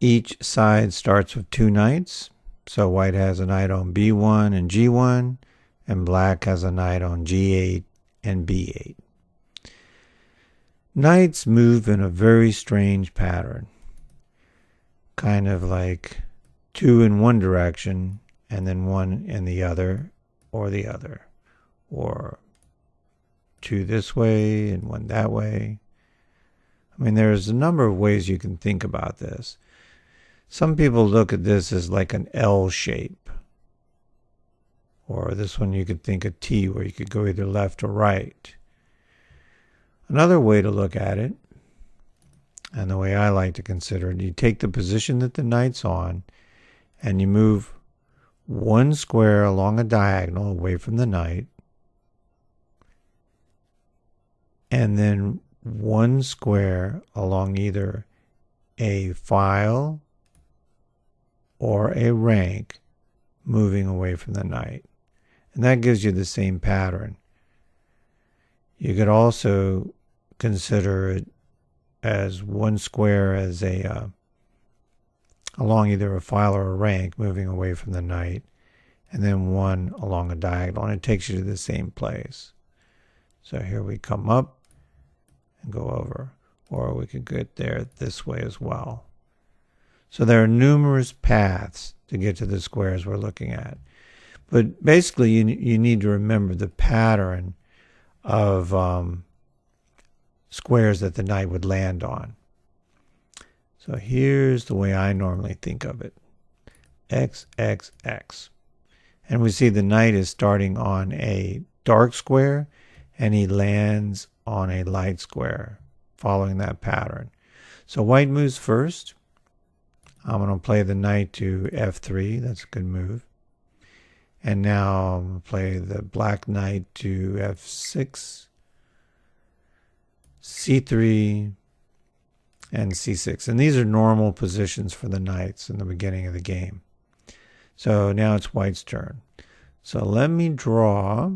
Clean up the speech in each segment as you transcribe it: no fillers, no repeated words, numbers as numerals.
Each side starts with 2 knights. So white has a knight on b1 and g1, and black has a knight on g8 and b8. Knights move in a very strange pattern, kind of like 2 in one direction and then 1 in the other, or 2 this way and 1 that way. I mean, there's a number of ways you can think about this. Some people look at this as like an L shape. Or this one you could think a T, where you could go either left or right. Another way to look at it, and the way I like to consider it, you take the position that the knight's on, and you move 1 square along a diagonal away from the knight, and then 1 square along either a file or a rank moving away from the knight. And that gives you the same pattern. You could also consider it as 1 square as along either a file or a rank moving away from the knight, and then 1 along a diagonal, and it takes you to the same place. So here we come up and go over, or we could get there this way as well. So there are numerous paths to get to the squares we're looking at. But basically, you need to remember the pattern of squares that the knight would land on. So here's the way I normally think of it. X, X, X. And we see the knight is starting on a dark square, and he lands on a light square, following that pattern. So white moves first. I'm going to play the knight to f3. That's a good move. And now I'm going to play the black knight to f6, c3, and c6. And these are normal positions for the knights in the beginning of the game. So now it's white's turn. So let me draw.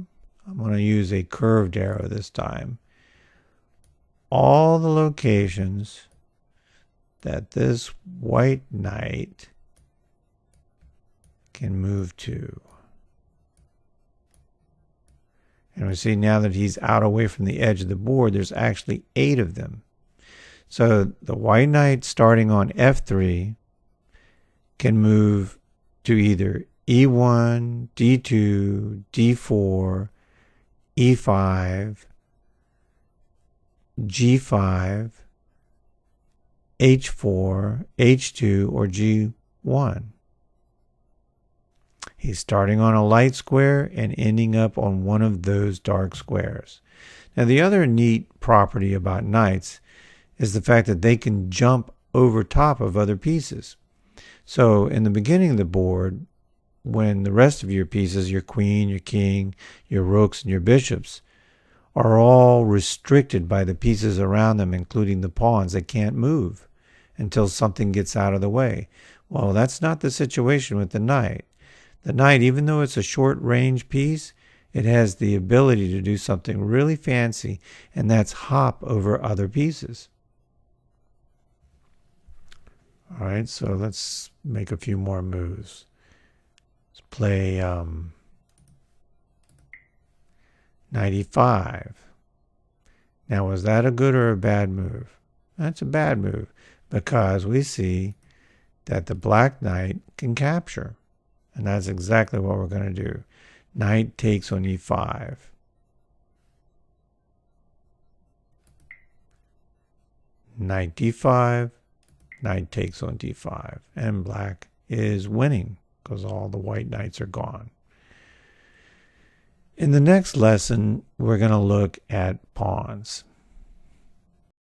I'm going to use a curved arrow this time. All the locations that this white knight can move to. And we see now that he's out away from the edge of the board, there's actually 8 of them. So the white knight starting on f3 can move to either e1, d2, d4, e5, g5, h4, h2, or g1. He's starting on a light square and ending up on one of those dark squares. Now, the other neat property about knights is the fact that they can jump over top of other pieces. So in the beginning of the board, when the rest of your pieces, your queen, your king, your rooks, and your bishops, are all restricted by the pieces around them, including the pawns, they can't move until something gets out of the way. Well, that's not the situation with the knight. The knight, even though it's a short range piece, it has the ability to do something really fancy, and that's hop over other pieces. All right, so let's make a few more moves. Let's play knight e5. Now, was that a good or a bad move? That's a bad move, because we see that the black knight can capture. And that's exactly what we're going to do. Knight takes on e5. Knight d5. Knight takes on d5. And black is winning because all the white knights are gone. In the next lesson, we're going to look at pawns.